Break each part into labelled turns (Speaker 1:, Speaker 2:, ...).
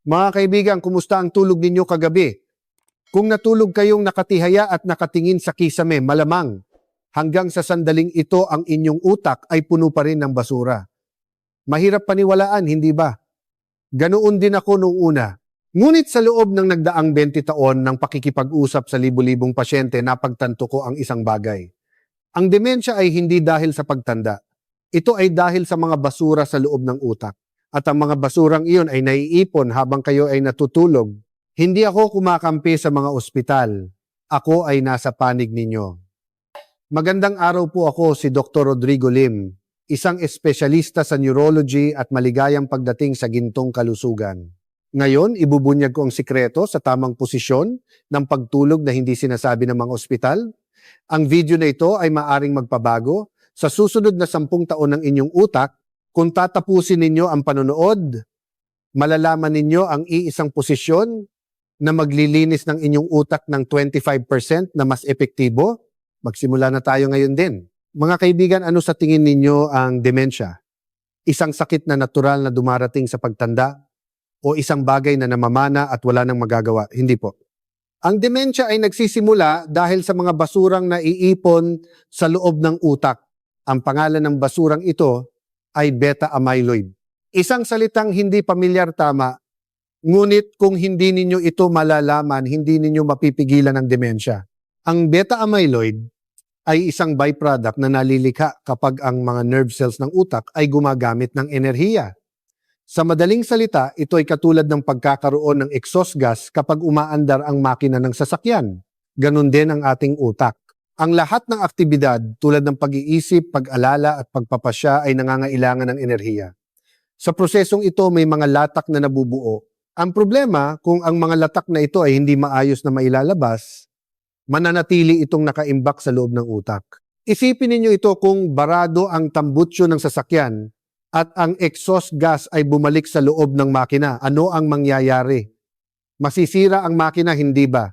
Speaker 1: Mga kaibigan, kumusta ang tulog ninyo kagabi? Kung natulog kayong nakatihaya at nakatingin sa kisame, malamang hanggang sa sandaling ito ang inyong utak ay puno pa rin ng basura. Mahirap paniwalaan, hindi ba? Ganoon din ako noong una. Ngunit sa loob ng nagdaang 20 taon ng pakikipag-usap sa libu-libong pasyente, napagtanto ko ang isang bagay. Ang demensya ay hindi dahil sa pagtanda. Ito ay dahil sa mga basura sa loob ng utak. At ang mga basurang iyon ay naiipon habang kayo ay natutulog. Hindi ako kumakampi sa mga ospital. Ako ay nasa panig ninyo. Magandang araw po, ako si Dr. Rodrigo Lim, isang espesyalista sa neurology at maligayang pagdating sa gintong kalusugan. Ngayon, ibubunyag ko ang sikreto sa tamang posisyon ng pagtulog na hindi sinasabi ng mga ospital. Ang video na ito ay maaring magpabago sa susunod na 10 taon ng inyong utak. Kung tatapusin ninyo ang panonood, malalaman ninyo ang iisang posisyon na maglilinis ng inyong utak ng 25% na mas epektibo. Magsimula na tayo ngayon din. Mga kaibigan, ano sa tingin ninyo ang demensya? Isang sakit na natural na dumarating sa pagtanda o isang bagay na namamana at wala nang magagawa? Hindi po. Ang demensya ay nagsisimula dahil sa mga basurang naiipon sa loob ng utak. Ang pangalan ng basurang ito ay beta-amyloid. Isang salitang hindi pamilyar, tama, ngunit kung hindi ninyo ito malalaman, hindi ninyo mapipigilan ang demensya. Ang beta-amyloid ay isang byproduct na nalilikha kapag ang mga nerve cells ng utak ay gumagamit ng enerhiya. Sa madaling salita, ito ay katulad ng pagkakaroon ng exhaust gas kapag umaandar ang makina ng sasakyan. Ganon din ang ating utak. Ang lahat ng aktibidad tulad ng pag-iisip, pag-alala at pagpapasya ay nangangailangan ng enerhiya. Sa prosesong ito may mga latak na nabubuo. Ang problema, kung ang mga latak na ito ay hindi maayos na mailalabas, mananatili itong nakaimbak sa loob ng utak. Isipin ninyo ito kung barado ang tambutsyo ng sasakyan at ang exhaust gas ay bumalik sa loob ng makina. Ano ang mangyayari? Masisira ang makina, hindi ba?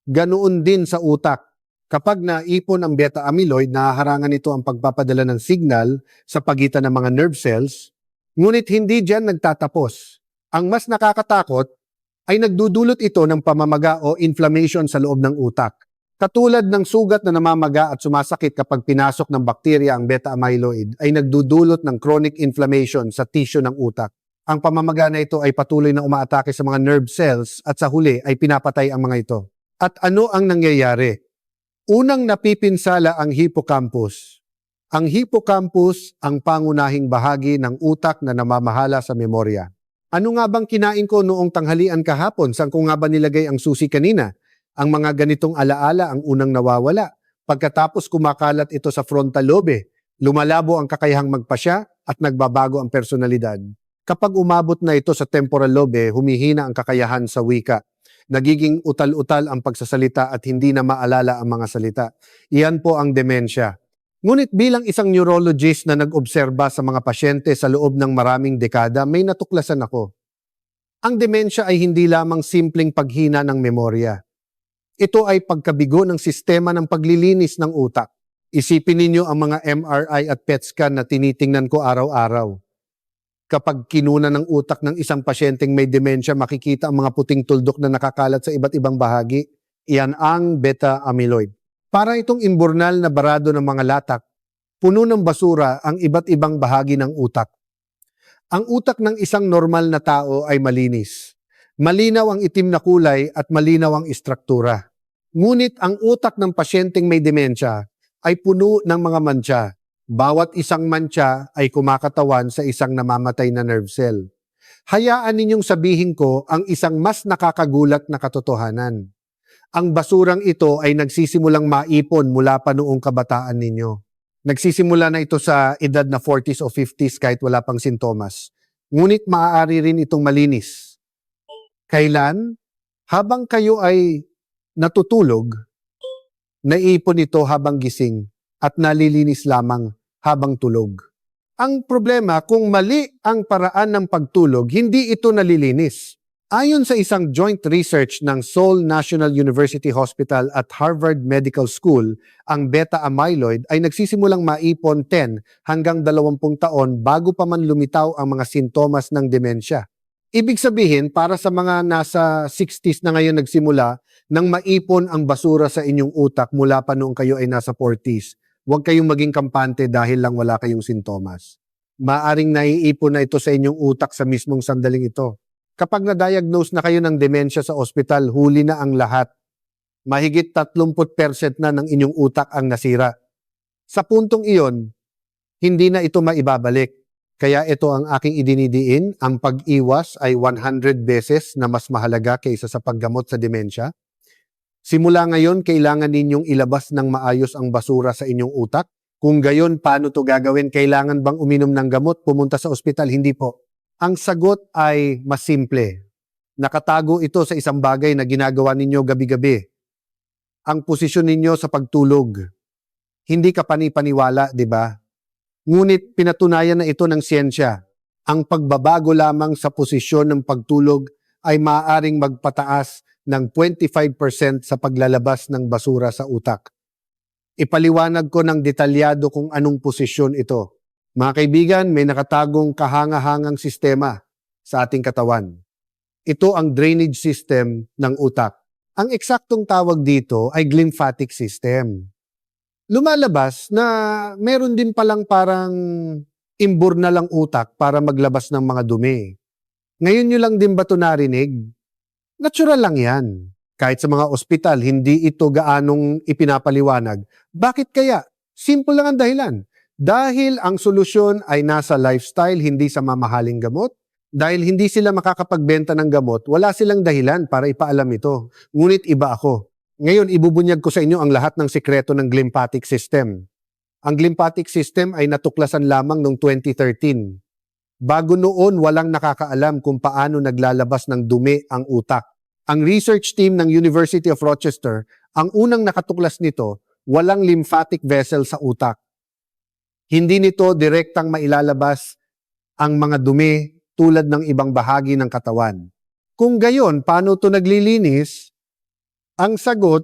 Speaker 1: Ganoon din sa utak. Kapag naipon ang beta-amyloid, nahaharangan ito ang pagpapadala ng signal sa pagitan ng mga nerve cells, ngunit hindi diyan nagtatapos. Ang mas nakakatakot ay nagdudulot ito ng pamamaga o inflammation sa loob ng utak. Katulad ng sugat na namamaga at sumasakit kapag pinasok ng bakterya ang beta-amyloid, ay nagdudulot ng chronic inflammation sa tissue ng utak. Ang pamamaga na ito ay patuloy na umaatake sa mga nerve cells at sa huli ay pinapatay ang mga ito. At ano ang nangyayari? Unang napipinsala ang hippocampus. Ang hippocampus ang pangunahing bahagi ng utak na namamahala sa memorya. Ano nga bang kinain ko noong tanghalian kahapon? Saan ko nga ba nilagay ang susi kanina? Ang mga ganitong alaala ang unang nawawala. Pagkatapos kumakalat ito sa frontal lobe, lumalabo ang kakayahang magpasya at nagbabago ang personalidad. Kapag umabot na ito sa temporal lobe, humihina ang kakayahan sa wika. Nagiging utal-utal ang pagsasalita at hindi na maalala ang mga salita. Iyan po ang demensya. Ngunit bilang isang neurologist na nag-obserba sa mga pasyente sa loob ng maraming dekada, may natuklasan ako. Ang demensya ay hindi lamang simpleng paghina ng memorya. Ito ay pagkabigo ng sistema ng paglilinis ng utak. Isipin ninyo ang mga MRI at PET scan na tinitingnan ko araw-araw. Kapag kinuna ng utak ng isang pasyenteng may demensya, makikita ang mga puting tuldok na nakakalat sa iba't ibang bahagi. Iyan ang beta-amyloid. Para itong imburnal na barado ng mga latak, puno ng basura ang iba't ibang bahagi ng utak. Ang utak ng isang normal na tao ay malinis. Malinaw ang itim na kulay at malinaw ang istruktura. Ngunit ang utak ng pasyenteng may demensya ay puno ng mga mantsa. Bawat isang mantsa ay kumakatawan sa isang namamatay na nerve cell. Hayaan ninyong sabihin ko ang isang mas nakakagulat na katotohanan. Ang basurang ito ay nagsisimulang maipon mula pa noong kabataan ninyo. Nagsisimula na ito sa edad na 40s o 50s kahit wala pang sintomas. Ngunit maaari rin itong malinis. Kailan? Habang kayo ay natutulog, naipon ito habang gising at nalilinis lamang habang tulog. Ang problema, kung mali ang paraan ng pagtulog, hindi ito nalilinis. Ayon sa isang joint research ng Seoul National University Hospital at Harvard Medical School, ang beta-amyloid ay nagsisimulang maipon 10 hanggang 20 taon bago pa man lumitaw ang mga sintomas ng demensya. Ibig sabihin, para sa mga nasa 60s na ngayon nagsimula, nang maipon ang basura sa inyong utak mula pa noong kayo ay nasa 40s, huwag kayong maging kampante dahil lang wala kayong sintomas. Maaring naiipon na ito sa inyong utak sa mismong sandaling ito. Kapag na-diagnose na kayo ng demensya sa ospital, huli na ang lahat. Mahigit 30% na ng inyong utak ang nasira. Sa puntong iyon, hindi na ito maibabalik. Kaya ito ang aking idinidiin, ang pag-iwas ay 100 beses na mas mahalaga kaysa sa paggamot sa demensya. Simula ngayon, kailangan ninyong ilabas ng maayos ang basura sa inyong utak. Kung gayon, paano to gagawin? Kailangan bang uminom ng gamot, pumunta sa ospital? Hindi po. Ang sagot ay mas simple. Nakatago ito sa isang bagay na ginagawa ninyo gabi-gabi. Ang posisyon ninyo sa pagtulog. Hindi ka panipaniwala, di ba? Ngunit pinatunayan na ito ng siyensya. Ang pagbabago lamang sa posisyon ng pagtulog ay maaaring magpataas ng 25% sa paglalabas ng basura sa utak. Ipaliwanag ko ng detalyado kung anong posisyon ito. Mga kaibigan, may nakatagong kahanga-hangang sistema sa ating katawan. Ito ang drainage system ng utak. Ang eksaktong tawag dito ay glymphatic system. Lumalabas na meron din palang parang imbur na lang utak para maglabas ng mga dumi. Ngayon nyo lang din ba ito narinig? Natural lang yan. Kahit sa mga ospital, hindi ito gaanong ipinapaliwanag. Bakit kaya? Simple lang ang dahilan. Dahil ang solusyon ay nasa lifestyle, hindi sa mamahaling gamot. Dahil hindi sila makakapagbenta ng gamot, wala silang dahilan para ipaalam ito. Ngunit iba ako. Ngayon, ibubunyag ko sa inyo ang lahat ng sikreto ng glymphatic system. Ang glymphatic system ay natuklasan lamang noong 2013. Bago noon, walang nakakaalam kung paano naglalabas ng dumi ang utak. Ang research team ng University of Rochester, ang unang nakatuklas nito, walang lymphatic vessel sa utak. Hindi nito direktang mailalabas ang mga dumi tulad ng ibang bahagi ng katawan. Kung gayon, paano ito naglilinis? Ang sagot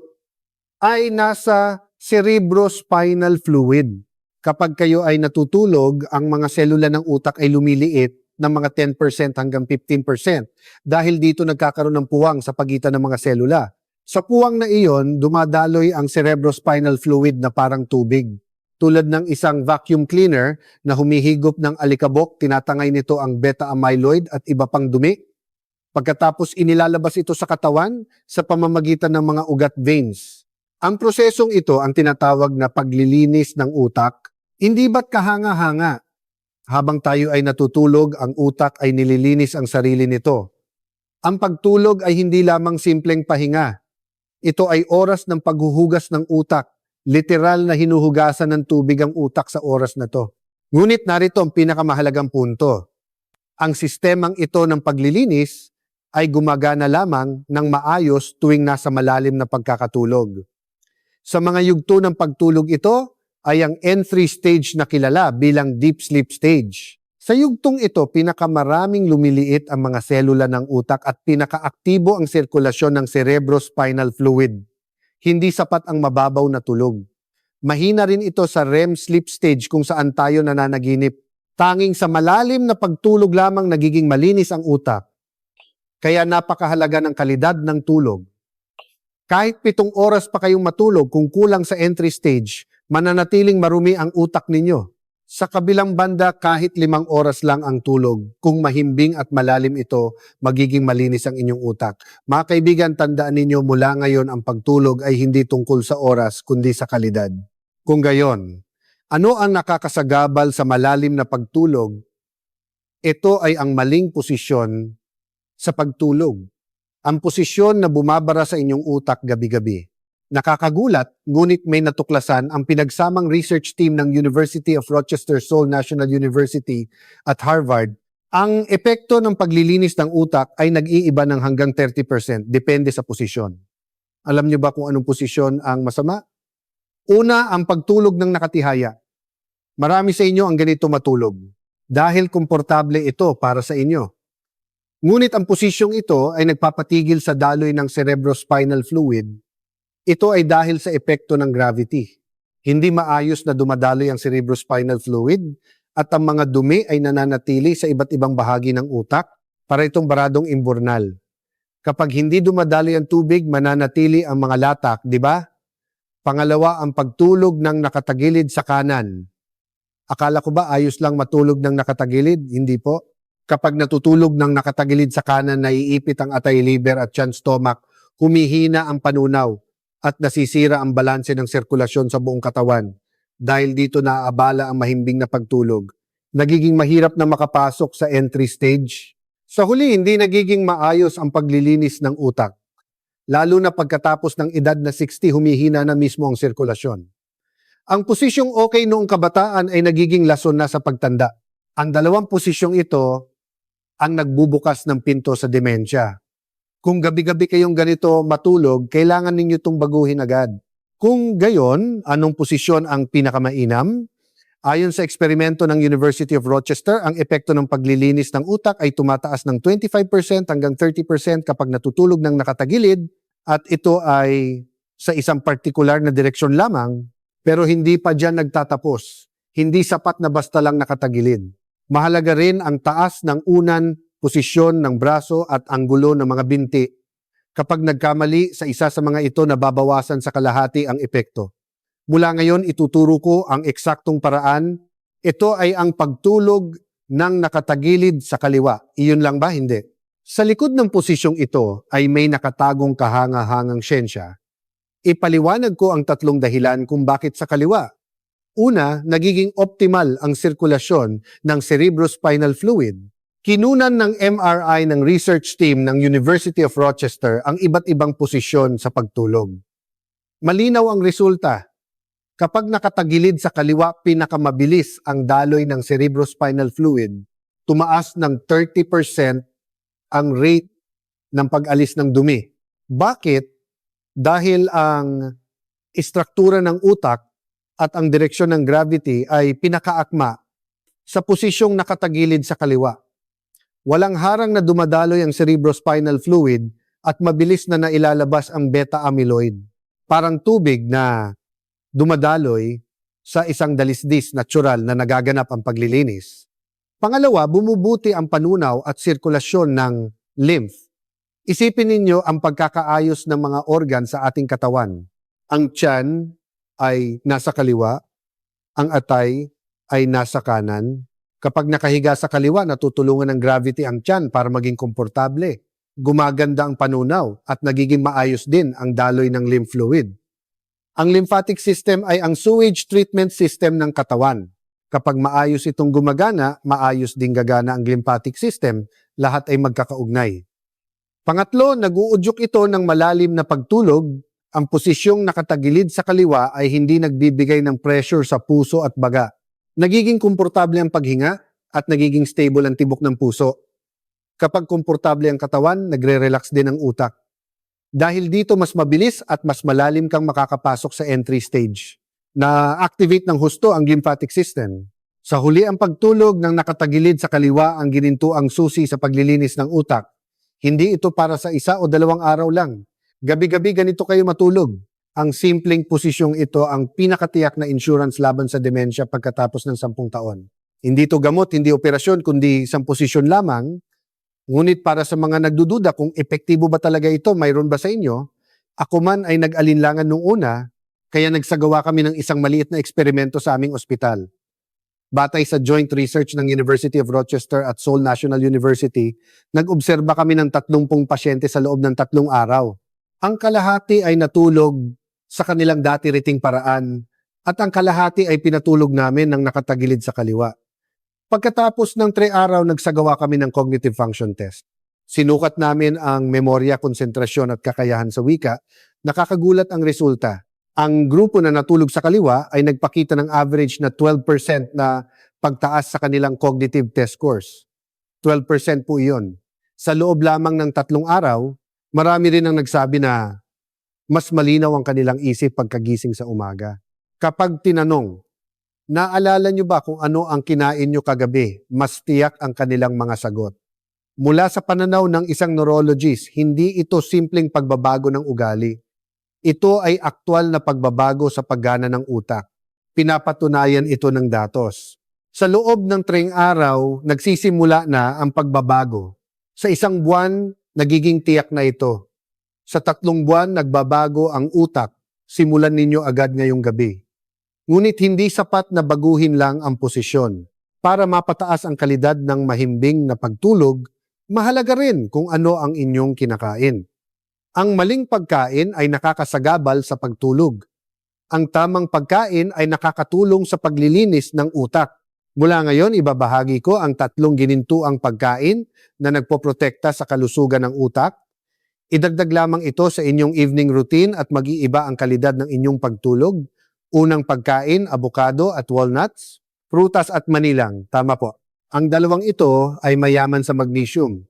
Speaker 1: ay nasa cerebrospinal fluid. Kapag kayo ay natutulog, ang mga selula ng utak ay lumiliit ng mga 10% hanggang 15%. Dahil dito nagkakaroon ng puwang sa pagitan ng mga selula. Sa puwang na iyon, dumadaloy ang cerebrospinal fluid na parang tubig. Tulad ng isang vacuum cleaner na humihigop ng alikabok, tinatangay nito ang beta-amyloid at iba pang dumi. Pagkatapos inilalabas ito sa katawan sa pamamagitan ng mga ugat veins. Ang prosesong ito ang tinatawag na paglilinis ng utak. Hindi ba't kahanga-hanga? Habang tayo ay natutulog, ang utak ay nililinis ang sarili nito. Ang pagtulog ay hindi lamang simpleng pahinga. Ito ay oras ng paghuhugas ng utak. Literal na hinuhugasan ng tubig ang utak sa oras na to. Ngunit narito ang pinakamahalagang punto. Ang sistemang ito ng paglilinis ay gumagana lamang ng maayos tuwing nasa malalim na pagkakatulog. Sa mga yugto ng pagtulog ito ay ang N3 stage na kilala bilang deep sleep stage. Sa yugtong ito, pinakamaraming lumiliit ang mga selula ng utak at pinakaaktibo ang sirkulasyon ng cerebrospinal fluid. Hindi sapat ang mababaw na tulog. Mahina rin ito sa REM sleep stage kung saan tayo nananaginip. Tanging sa malalim na pagtulog lamang nagiging malinis ang utak. Kaya napakahalaga ng kalidad ng tulog. Kahit 7 oras pa kayong matulog kung kulang sa entry stage, mananatiling marumi ang utak ninyo. Sa kabilang banda, kahit 5 oras lang ang tulog, kung mahimbing at malalim ito, magiging malinis ang inyong utak. Mga kaibigan, tandaan ninyo mula ngayon ang pagtulog ay hindi tungkol sa oras, kundi sa kalidad. Kung gayon, ano ang nakakasagabal sa malalim na pagtulog? Ito ay ang maling posisyon sa pagtulog. Ang posisyon na bumabara sa inyong utak gabi-gabi. Nakakagulat, ngunit may natuklasan ang pinagsamang research team ng University of Rochester Seoul National University at Harvard. Ang epekto ng paglilinis ng utak ay nag-iiba ng hanggang 30%, depende sa posisyon. Alam niyo ba kung anong posisyon ang masama? Una, ang pagtulog ng nakatihaya. Marami sa inyo ang ganito matulog dahil komportable ito para sa inyo. Ngunit ang posisyong ito ay nagpapatigil sa daloy ng cerebrospinal fluid. Ito ay dahil sa epekto ng gravity. Hindi maayos na dumadaloy ang cerebrospinal fluid at ang mga dumi ay nananatili sa iba't ibang bahagi ng utak. Para itong baradong imburnal. Kapag hindi dumadaloy ang tubig, mananatili ang mga latak, di ba? Pangalawa, ang pagtulog ng nakatagilid sa kanan. Akala ko ba ayos lang matulog ng nakatagilid? Hindi po. Kapag natutulog ng nakatagilid sa kanan, naiipit ang atay liver at tiyan stomach, humihina ang panunaw at nasisira ang balanse ng sirkulasyon sa buong katawan. Dahil dito naaabala ang mahimbing na pagtulog. Nagiging mahirap na makapasok sa entry stage. Sa huli, hindi nagiging maayos ang paglilinis ng utak. Lalo na pagkatapos ng edad na 60, humihina na mismo ang sirkulasyon. Ang posisyong okay noong kabataan ay nagiging lason na sa pagtanda. Ang dalawang posisyong ito ang nagbubukas ng pinto sa demensya. Kung gabi-gabi kayong ganito matulog, kailangan ninyo itong baguhin agad. Kung gayon, anong posisyon ang pinakamainam? Ayon sa eksperimento ng University of Rochester, ang epekto ng paglilinis ng utak ay tumataas ng 25% hanggang 30% kapag natutulog ng nakatagilid at ito ay sa isang partikular na direksyon lamang, pero hindi pa dyan nagtatapos. Hindi sapat na basta lang nakatagilid. Mahalaga rin ang taas ng unan, posisyon ng braso at anggulo ng mga binti. Kapag nagkamali sa isa sa mga ito, nababawasan sa kalahati ang epekto. Mula ngayon, ituturo ko ang eksaktong paraan. Ito ay ang pagtulog ng nakatagilid sa kaliwa. Iyon lang ba? Hindi. Sa likod ng posisyong ito ay may nakatagong kahanga-hangang siyensya. Ipaliwanag ko ang tatlong dahilan kung bakit sa kaliwa. Una, nagiging optimal ang sirkulasyon ng cerebrospinal fluid. Kinunan ng MRI ng research team ng University of Rochester ang iba't ibang posisyon sa pagtulog. Malinaw ang resulta. Kapag nakatagilid sa kaliwa, pinakamabilis ang daloy ng cerebrospinal fluid. Tumaas ng 30% ang rate ng pag-alis ng dumi. Bakit? Dahil ang istruktura ng utak at ang direksyon ng gravity ay pinakaakma sa posisyong nakatagilid sa kaliwa. Walang harang na dumadaloy ang cerebrospinal fluid at mabilis na nailalabas ang beta-amyloid. Parang tubig na dumadaloy sa isang dalisdis natural na nagaganap ang paglilinis. Pangalawa, bumubuti ang panunaw at sirkulasyon ng lymph. Isipin ninyo ang pagkakaayos ng mga organ sa ating katawan. Ang tiyan ay nasa kaliwa, ang atay ay nasa kanan. Kapag nakahiga sa kaliwa, natutulungan ng gravity ang tiyan para maging komportable. Gumaganda ang panunaw at nagiging maayos din ang daloy ng lymph fluid. Ang lymphatic system ay ang sewage treatment system ng katawan. Kapag maayos itong gumagana, maayos din gagana ang lymphatic system, lahat ay magkakaugnay. Pangatlo, nag-uudyok ito ng malalim na pagtulog. Ang posisyong nakatagilid sa kaliwa ay hindi nagbibigay ng pressure sa puso at baga. Nagiging komportable ang paghinga at nagiging stable ang tibok ng puso. Kapag komportable ang katawan, nagre-relax din ang utak. Dahil dito mas mabilis at mas malalim kang makakapasok sa entry stage. Na-activate ng husto ang lymphatic system. Sa huli, ang pagtulog ng nakatagilid sa kaliwa ang ginintuang susi sa paglilinis ng utak. Hindi ito para sa 1 o 2 araw lang. Gabi-gabi ganito kayo matulog. Ang simpleng posisyong ito ang pinakatiyak na insurance laban sa demensya pagkatapos ng 10 taon. Hindi ito gamot, hindi operasyon, kundi isang posisyon lamang. Ngunit para sa mga nagdududa kung epektibo ba talaga ito, mayroon ba sa inyo? Ako man ay nag-alinlangan nung una, kaya nagsagawa kami ng isang maliit na eksperimento sa aming ospital. Batay sa joint research ng University of Rochester at Seoul National University, nag-obserba kami ng 30 pasyente sa loob ng 3 araw. Ang kalahati ay natulog sa kanilang dati riting paraan at ang kalahati ay pinatulog namin ng nakatagilid sa kaliwa. Pagkatapos ng 3 araw, nagsagawa kami ng cognitive function test. Sinukat namin ang memorya, konsentrasyon at kakayahan sa wika. Nakakagulat ang resulta. Ang grupo na natulog sa kaliwa ay nagpakita ng average na 12% na pagtaas sa kanilang cognitive test scores. 12% po iyon. Sa loob lamang ng 3 araw, marami rin ang nagsabi na mas malinaw ang kanilang isip pagkagising sa umaga. Kapag tinanong, naalala nyo ba kung ano ang kinain nyo kagabi? Mas tiyak ang kanilang mga sagot. Mula sa pananaw ng isang neurologist, hindi ito simpleng pagbabago ng ugali. Ito ay aktwal na pagbabago sa paggana ng utak. Pinapatunayan ito ng datos. Sa loob ng 3 araw, nagsisimula na ang pagbabago. Sa isang buwan, nagiging tiyak na ito. Sa 3 buwan, nagbabago ang utak. Simulan ninyo agad ngayong gabi. Ngunit hindi sapat na baguhin lang ang posisyon. Para mapataas ang kalidad ng mahimbing na pagtulog, mahalaga rin kung ano ang inyong kinakain. Ang maling pagkain ay nakakasagabal sa pagtulog. Ang tamang pagkain ay nakakatulong sa paglilinis ng utak. Mula ngayon, ibabahagi ko ang 3 ginintuang pagkain na nagpoprotekta sa kalusugan ng utak. Idagdag lamang ito sa inyong evening routine at mag-iiba ang kalidad ng inyong pagtulog. Unang pagkain, avocado at walnuts, prutas at manilang. Tama po. Ang dalawang ito ay mayaman sa magnesium.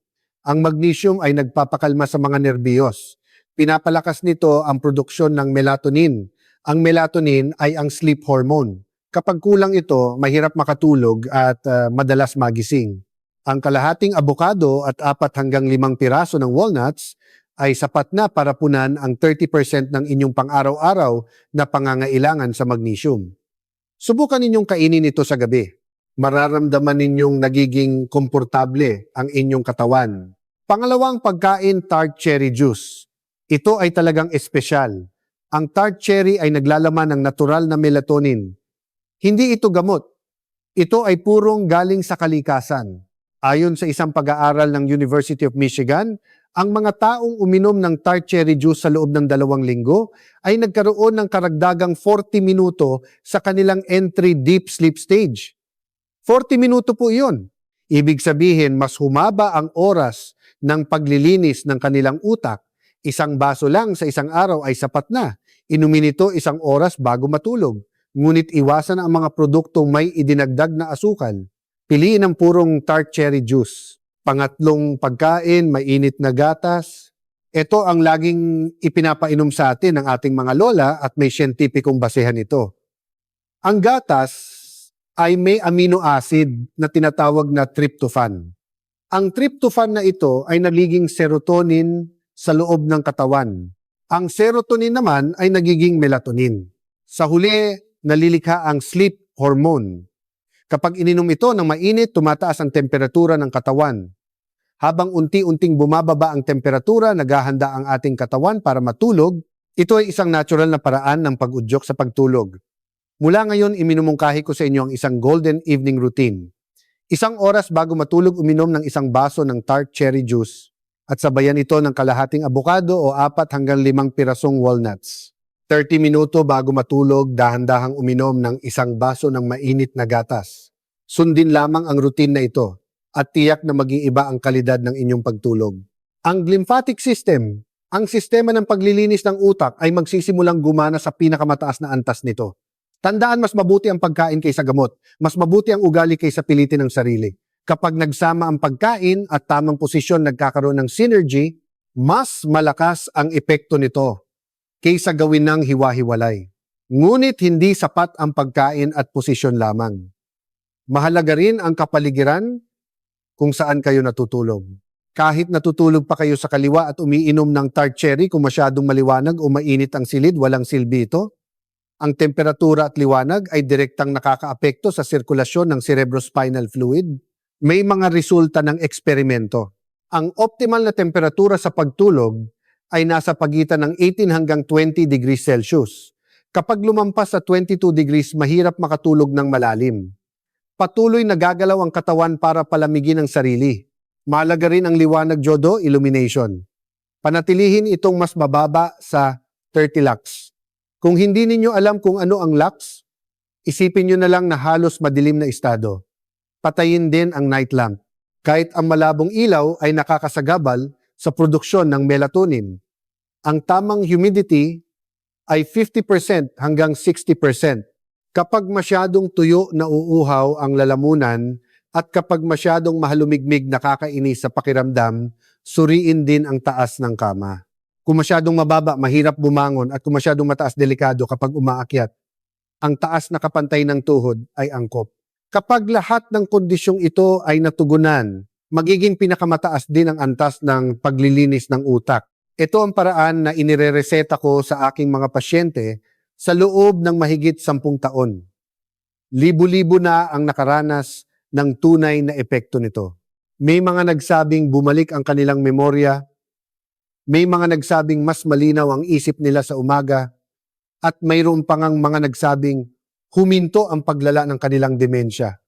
Speaker 1: Ang magnesium ay nagpapakalma sa mga nerbiyos. Pinapalakas nito ang produksyon ng melatonin. Ang melatonin ay ang sleep hormone. Kapag kulang ito, mahirap makatulog at madalas magising. Ang kalahating avocado at 4 hanggang 5 piraso ng walnuts ay sapat na para punan ang 30% ng inyong pang-araw-araw na pangangailangan sa magnesium. Subukan ninyong kainin ito sa gabi. Mararamdaman ninyong nagiging komportable ang inyong katawan. Pangalawang pagkain, tart cherry juice. Ito ay talagang espesyal. Ang tart cherry ay naglalaman ng natural na melatonin. Hindi ito gamot. Ito ay purong galing sa kalikasan. Ayon sa isang pag-aaral ng University of Michigan, ang mga taong uminom ng tart cherry juice sa loob ng 2 linggo ay nagkaroon ng karagdagang 40 minuto sa kanilang entry deep sleep stage. 40 minuto po iyon. Ibig sabihin, mas humaba ang oras ng paglilinis ng kanilang utak. 1 baso lang sa isang araw ay sapat na. Inumin ito 1 oras bago matulog. Ngunit iwasan ang mga produktong may idinagdag na asukal. Piliin ang purong tart cherry juice. Pangatlong pagkain, mainit na gatas. Ito ang laging ipinapainom sa atin ng ating mga lola at may siyentipikong basehan ito. Ang gatas ay may amino acid na tinatawag na tryptophan. Ang tryptophan na ito ay nagiging serotonin sa loob ng katawan. Ang serotonin naman ay nagiging melatonin. Sa huli, nalilikha ang sleep hormone. Kapag ininom ito ng mainit, tumataas ang temperatura ng katawan. Habang unti-unting bumababa ang temperatura, naghahanda ang ating katawan para matulog. Ito ay isang natural na paraan ng pag-udyok sa pagtulog. Mula ngayon, iminumungkahi ko sa inyo ang isang golden evening routine. 1 oras bago matulog, uminom ng 1 baso ng tart cherry juice at sabayan ito ng kalahating abukado o 4 hanggang 5 pirasong walnuts. 30 minuto bago matulog, dahan-dahang uminom ng 1 baso ng mainit na gatas. Sundin lamang ang routine na ito at tiyak na mag-iiba ang kalidad ng inyong pagtulog. Ang lymphatic system, ang sistema ng paglilinis ng utak ay magsisimulang gumana sa pinakamataas na antas nito. Tandaan, mas mabuti ang pagkain kaysa gamot. Mas mabuti ang ugali kaysa pilitin ng sarili. Kapag nagsama ang pagkain at tamang posisyon nagkakaroon ng synergy, mas malakas ang epekto nito kaysa gawin ng hiwa-hiwalay. Ngunit hindi sapat ang pagkain at posisyon lamang. Mahalaga rin ang kapaligiran kung saan kayo natutulog. Kahit natutulog pa kayo sa kaliwa at umiinom ng tart cherry kung masyadong maliwanag o mainit ang silid, walang silbi ito. Ang temperatura at liwanag ay direktang nakakaapekto sa sirkulasyon ng cerebrospinal fluid. May mga resulta ng eksperimento. Ang optimal na temperatura sa pagtulog ay nasa pagitan ng 18 hanggang 20 degrees Celsius. Kapag lumampas sa 22 degrees, mahirap makatulog ng malalim. Patuloy na gagalaw ang katawan para palamigin ang sarili. Mahalaga rin ang liwanag diodo illumination. Panatilihin itong mas mababa sa 30 lux. Kung hindi ninyo alam kung ano ang lux, isipin nyo na lang na halos madilim na estado. Patayin din ang night lamp. Kahit ang malabong ilaw ay nakakasagabal sa produksyon ng melatonin. Ang tamang humidity ay 50% hanggang 60%. Kapag masyadong tuyo na uuhaw ang lalamunan at kapag masyadong mahalumigmig nakakainis sa pakiramdam, suriin din ang taas ng kama. Kung masyadong mababa, mahirap bumangon at kung masyadong mataas, delikado kapag umaakyat. Ang taas na kapantay ng tuhod ay angkop. Kapag lahat ng kondisyong ito ay natugunan, magiging pinakamataas din ang antas ng paglilinis ng utak. Ito ang paraan na inirereseta ko sa aking mga pasyente sa loob ng mahigit 10 taon. Libo-libo na ang nakaranas ng tunay na epekto nito. May mga nagsabing bumalik ang kanilang memorya, may mga nagsabing mas malinaw ang isip nila sa umaga, at mayroon pa ngang mga nagsabing huminto ang paglala ng kanilang demensya.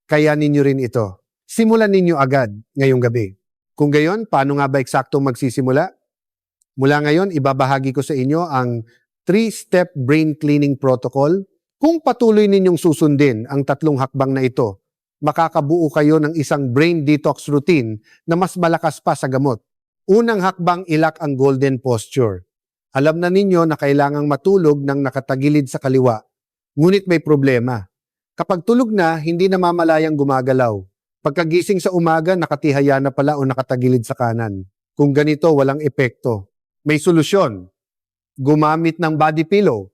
Speaker 1: Kaya ninyo rin ito. Simulan ninyo agad ngayong gabi. Kung gayon, paano nga ba eksaktong magsisimula? Mula ngayon, ibabahagi ko sa inyo ang 3-step brain cleaning protocol. Kung patuloy ninyong susundin ang 3 hakbang na ito, makakabuo kayo ng isang brain detox routine na mas malakas pa sa gamot. Unang hakbang, ilak ang golden posture. Alam na ninyo na kailangang matulog ng nakatagilid sa kaliwa, ngunit may problema. Kapag tulog na, hindi na mamalayang gumagalaw. Pagkagising sa umaga, nakatihaya na pala o nakatagilid sa kanan. Kung ganito, walang epekto. May solusyon. Gumamit ng body pillow.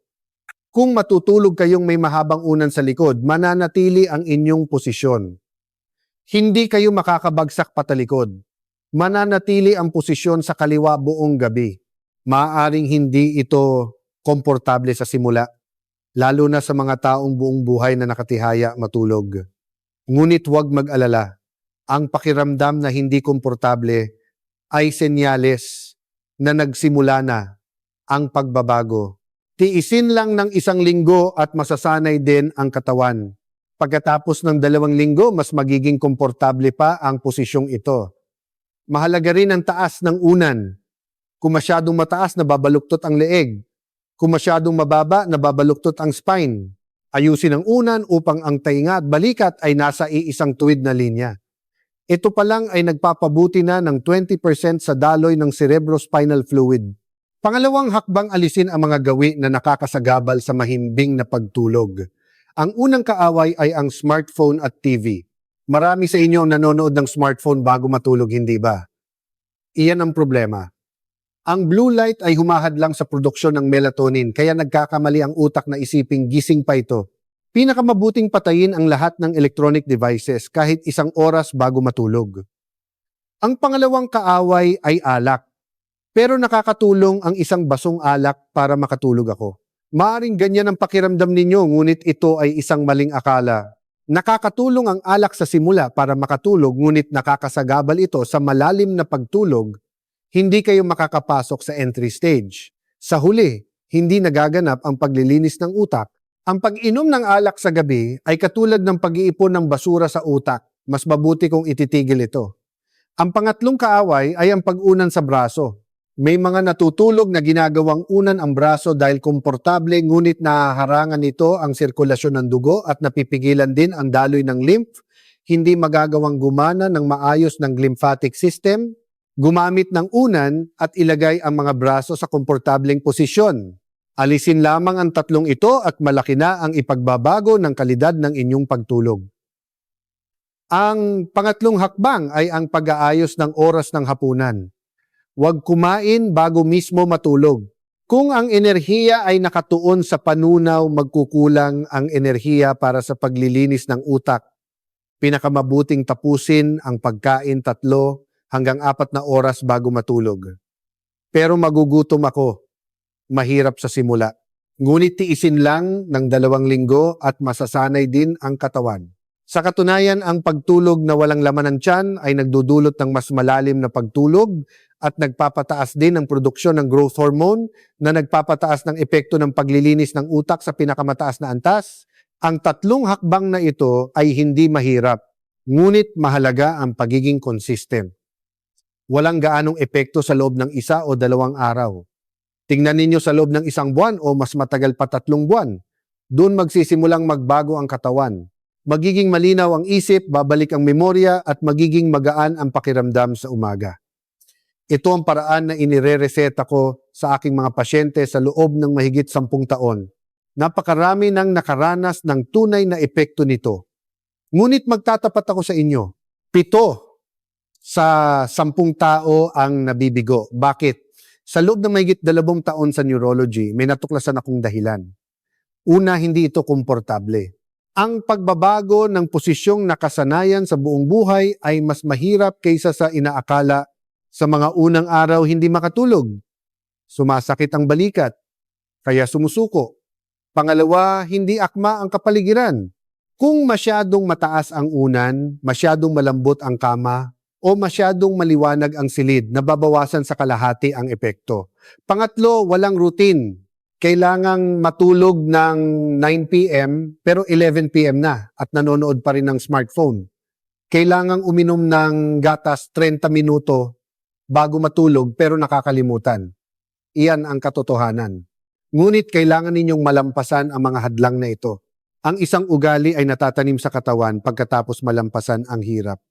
Speaker 1: Kung matutulog kayong may mahabang unan sa likod, mananatili ang inyong posisyon. Hindi kayo makakabagsak patalikod. Mananatili ang posisyon sa kaliwa buong gabi. Maaaring hindi ito komportable sa simula, lalo na sa mga taong buong buhay na nakatihaya matulog. Ngunit huwag mag-alala. Ang pakiramdam na hindi komportable ay senyales na nagsimula na ang pagbabago. Tiisin lang ng 1 linggo at masasanay din ang katawan. Pagkatapos ng 2 linggo, mas magiging komportable pa ang posisyong ito. Mahalaga rin ang taas ng unan. Kung masyadong mataas, nababaluktot ang leeg. Kung masyadong mababa, nababaluktot ang spine. Ayusin ang unan upang ang tainga at balikat ay nasa iisang tuwid na linya. Ito pa lang ay nagpapabuti na ng 20% sa daloy ng cerebrospinal fluid. Pangalawang hakbang, alisin ang mga gawi na nakakasagabal sa mahimbing na pagtulog. Ang unang kaaway ay ang smartphone at TV. Marami sa inyo ang nanonood ng smartphone bago matulog, hindi ba? Iyan ang problema. Ang blue light ay humahadlang sa produksyon ng melatonin, kaya nagkakamali ang utak na isiping gising pa ito. Pinakamabuting patayin ang lahat ng electronic devices kahit 1 oras bago matulog. Ang pangalawang kaaway ay alak. Pero nakakatulong ang 1 basong alak para makatulog ako. Maaring ganyan ang pakiramdam ninyo, ngunit ito ay isang maling akala. Nakakatulong ang alak sa simula para makatulog, ngunit nakakasagabal ito sa malalim na pagtulog. Hindi kayo makakapasok sa entry stage. Sa huli, hindi nagaganap ang paglilinis ng utak. Ang pag-inom ng alak sa gabi ay katulad ng pag-iipon ng basura sa utak. Mas mabuti kung ititigil ito. Ang pangatlong kaaway ay ang pag-unan sa braso. May mga natutulog na ginagawang unan ang braso dahil komportable, ngunit nahaharangan nito ang sirkulasyon ng dugo at napipigilan din ang daloy ng lymph. Hindi magagawang gumana ng maayos ng lymphatic system. Gumamit ng unan at ilagay ang mga braso sa komportableng posisyon. Alisin lamang ang 3 ito at malaki na ang ipagbabago ng kalidad ng inyong pagtulog. Ang pangatlong hakbang ay ang pag-aayos ng oras ng hapunan. Huwag kumain bago mismo matulog. Kung ang enerhiya ay nakatuon sa panunaw, magkukulang ang enerhiya para sa paglilinis ng utak. Pinakamabuting tapusin ang pagkain 3 hanggang 4 na oras bago matulog. Pero magugutom ako. Mahirap sa simula. Ngunit tiisin lang ng 2 linggo at masasanay din ang katawan. Sa katunayan, ang pagtulog na walang laman ng tiyan ay nagdudulot ng mas malalim na pagtulog at nagpapataas din ng produksyon ng growth hormone na nagpapataas ng epekto ng paglilinis ng utak sa pinakamataas na antas. Ang 3 hakbang na ito ay hindi mahirap, ngunit mahalaga ang pagiging consistent. Walang gaanong epekto sa loob ng 1 o 2 araw. Tingnan ninyo sa loob ng 1 buwan o mas matagal pa 3 buwan. Doon magsisimulang magbago ang katawan. Magiging malinaw ang isip, babalik ang memorya at magiging magaan ang pakiramdam sa umaga. Ito ang paraan na inirereseta ko sa aking mga pasyente sa loob ng mahigit 10 taon. Napakarami nang nakaranas ng tunay na epekto nito. Ngunit magtatapat ako sa inyo, 7 sa 10 tao ang nabibigo. Bakit? Sa loob ng mahigit 2 taon sa neurology, may natuklasan akong dahilan. Una, hindi ito komportable. Ang pagbabago ng posisyong nakasanayan sa buong buhay ay mas mahirap kaysa sa inaakala. Sa mga unang araw, hindi makatulog. Sumasakit ang balikat, kaya sumusuko. Pangalawa, hindi akma ang kapaligiran. Kung masyadong mataas ang unan, masyadong malambot ang kama, o masyadong maliwanag ang silid, nababawasan sa kalahati ang epekto. Pangatlo, walang routine. Kailangang matulog ng 9 p.m. pero 11 p.m. na at nanonood pa rin ng smartphone. Kailangang uminom ng gatas 30 minuto bago matulog pero nakakalimutan. Iyan ang katotohanan. Ngunit kailangan ninyong malampasan ang mga hadlang na ito. Ang isang ugali ay natatanim sa katawan pagkatapos malampasan ang hirap.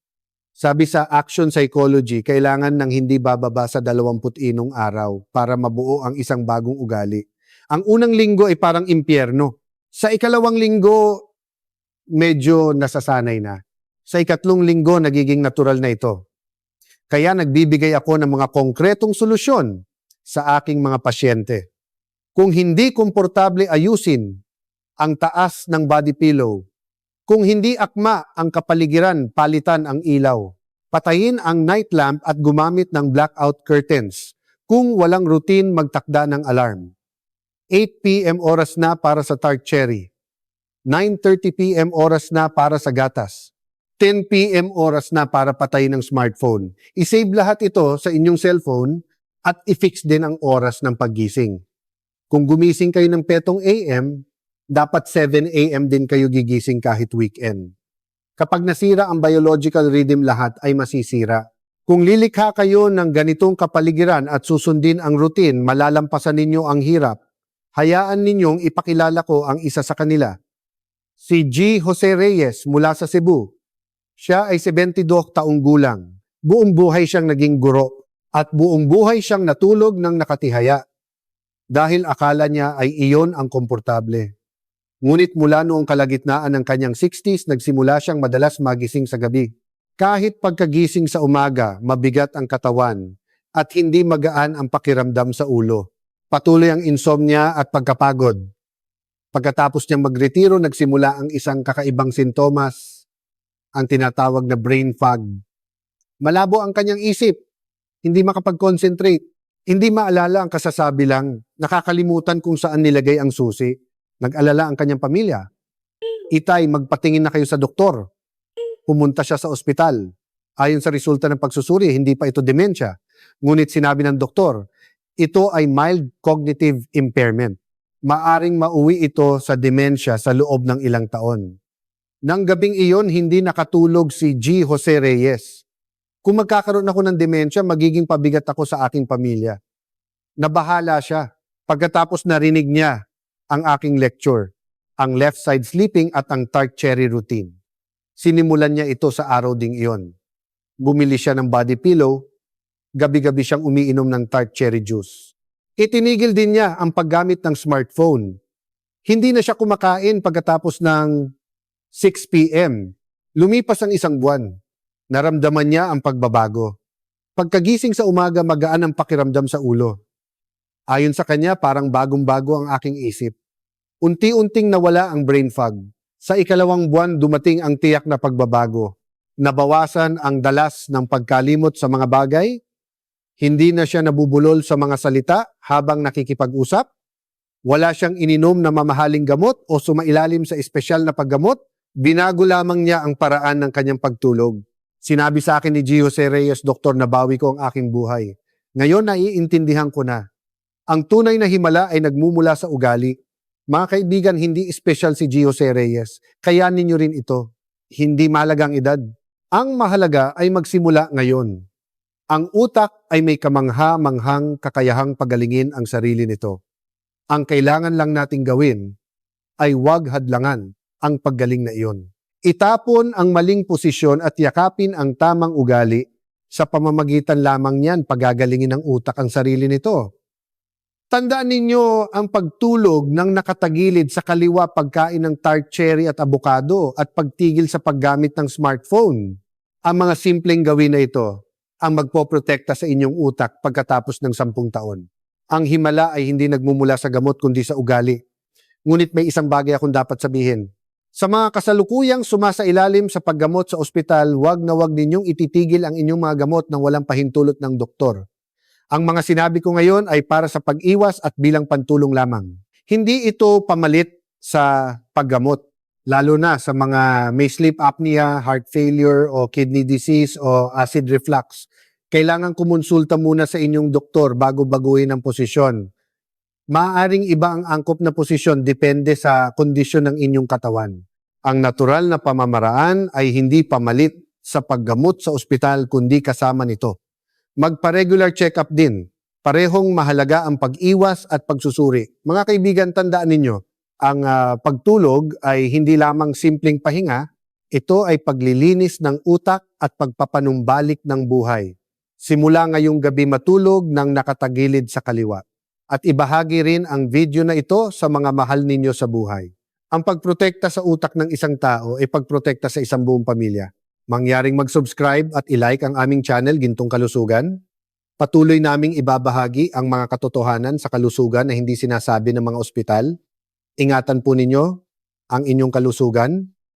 Speaker 1: Sabi sa Action Psychology, kailangan ng hindi bababa sa 21 araw para mabuo ang isang bagong ugali. Ang unang linggo ay parang impyerno. Sa ikalawang linggo, medyo nasasanay na. Sa ikatlong linggo, nagiging natural na ito. Kaya nagbibigay ako ng mga konkretong solusyon sa aking mga pasyente. Kung hindi komportable ayusin ang taas ng body pillow, kung hindi akma ang kapaligiran, palitan ang ilaw. Patayin ang night lamp at gumamit ng blackout curtains. Kung walang routine, magtakda ng alarm. 8 p.m. oras na para sa tart cherry. 9:30 p.m. oras na para sa gatas. 10 p.m. oras na para patayin ng smartphone. I-save lahat ito sa inyong cellphone at i-fix din ang oras ng paggising. Kung gumising kayo ng 7 a.m., dapat 7 a.m. din kayo gigising kahit weekend. Kapag nasira ang biological rhythm, lahat ay masisira. Kung lilikha kayo ng ganitong kapaligiran at susundin ang routine, malalampasan ninyo ang hirap. Hayaan ninyong ipakilala ko ang isa sa kanila. Si G. Jose Reyes mula sa Cebu. Siya ay 72 taong gulang. Buong buhay siyang naging guro at buong buhay siyang natulog ng nakatihaya. Dahil akala niya ay iyon ang komportable. Ngunit mula noong kalagitnaan ng kanyang 60s, nagsimula siyang madalas magising sa gabi. Kahit pagkagising sa umaga, mabigat ang katawan at hindi magaan ang pakiramdam sa ulo. Patuloy ang insomnia at pagkapagod. Pagkatapos niyang magretiro, nagsimula ang isang kakaibang sintomas, ang tinatawag na brain fog. Malabo ang kanyang isip, hindi makapag-concentrate, hindi maalala ang kasasabi lang, nakakalimutan kung saan nilagay ang susi. Nag-alala ang kanyang pamilya. Itay, magpatingin na kayo sa doktor. Pumunta siya sa ospital. Ayon sa resulta ng pagsusuri, hindi pa ito dementia. Ngunit sinabi ng doktor, ito ay mild cognitive impairment. Maaring mauwi ito sa dementia sa loob ng ilang taon. Nang gabing iyon, hindi nakatulog si G. Jose Reyes. Kung magkakaroon ako ng dementia, magiging pabigat ako sa aking pamilya. Nabahala siya. Pagkatapos narinig niya ang aking lecture, ang left side sleeping at ang tart cherry routine. Sinimulan niya ito sa araw ding iyon. Bumili siya ng body pillow, gabi-gabi siyang umiinom ng tart cherry juice. Itinigil din niya ang paggamit ng smartphone. Hindi na siya kumakain pagkatapos ng 6 p.m. Lumipas ang isang buwan. Naramdaman niya ang pagbabago. Pagkagising sa umaga, magaan ang pakiramdam sa ulo. Ayon sa kanya, parang bagong-bago ang aking isip. Unti-unting nawala ang brain fog. Sa ikalawang buwan, dumating ang tiyak na pagbabago. Nabawasan ang dalas ng pagkalimot sa mga bagay. Hindi na siya nabubulol sa mga salita habang nakikipag-usap. Wala siyang ininom na mamahaling gamot o sumailalim sa espesyal na paggamot. Binago lamang niya ang paraan ng kanyang pagtulog. Sinabi sa akin ni G. Jose Reyes, Doktor, nabawi ko ang aking buhay. Ngayon naiintindihan ko na. Ang tunay na himala ay nagmumula sa ugali. Mga kaibigan, hindi espesyal si G. Jose Reyes. Kayanin niyo rin ito. Hindi mahalaga ang edad. Ang mahalaga ay magsimula ngayon. Ang utak ay may kamangha-manghang kakayahang pagalingin ang sarili nito. Ang kailangan lang nating gawin ay huwag hadlangan ang paggaling na iyon. Itapon ang maling posisyon at yakapin ang tamang ugali. Sa pamamagitan lamang niyan, pagagalingin ng utak ang sarili nito. Tandaan ninyo ang pagtulog ng nakatagilid sa kaliwa, pagkain ng tart cherry at abukado at pagtigil sa paggamit ng smartphone. Ang mga simpleng gawin na ito ang magpoprotekta sa inyong utak pagkatapos ng 10 taon. Ang himala ay hindi nagmumula sa gamot kundi sa ugali. Ngunit may isang bagay akong dapat sabihin. Sa mga kasalukuyang sumasailalim sa paggamot sa ospital, wag na wag ninyong ititigil ang inyong mga gamot nang walang pahintulot ng doktor. Ang mga sinabi ko ngayon ay para sa pag-iwas at bilang pantulong lamang. Hindi ito pamalit sa paggamot. lalo na sa mga may sleep apnea, heart failure o kidney disease o acid reflux. Kailangan kumonsulta muna sa inyong doktor bago baguhin ang posisyon. Maaaring iba ang angkop na posisyon depende sa kondisyon ng inyong katawan. Ang natural na pamamaraan ay hindi pamalit sa paggamot sa ospital kundi kasama nito. Magpa-regular check-up din. Parehong mahalaga ang pag-iwas at pagsusuri. Mga kaibigan, tandaan ninyo, ang pagtulog ay hindi lamang simpleng pahinga, ito ay paglilinis ng utak at pagpapanumbalik ng buhay. Simula ngayong gabi matulog nang nakatagilid sa kaliwa. At ibahagi rin ang video na ito sa mga mahal ninyo sa buhay. Ang pagprotekta sa utak ng isang tao ay pagprotekta sa isang buong pamilya. Mangyaring mag-subscribe at i-like ang aming channel, Gintong Kalusugan. Patuloy naming ibabahagi ang mga katotohanan sa kalusugan na hindi sinasabi ng mga ospital. Ingatan po ninyo ang inyong kalusugan.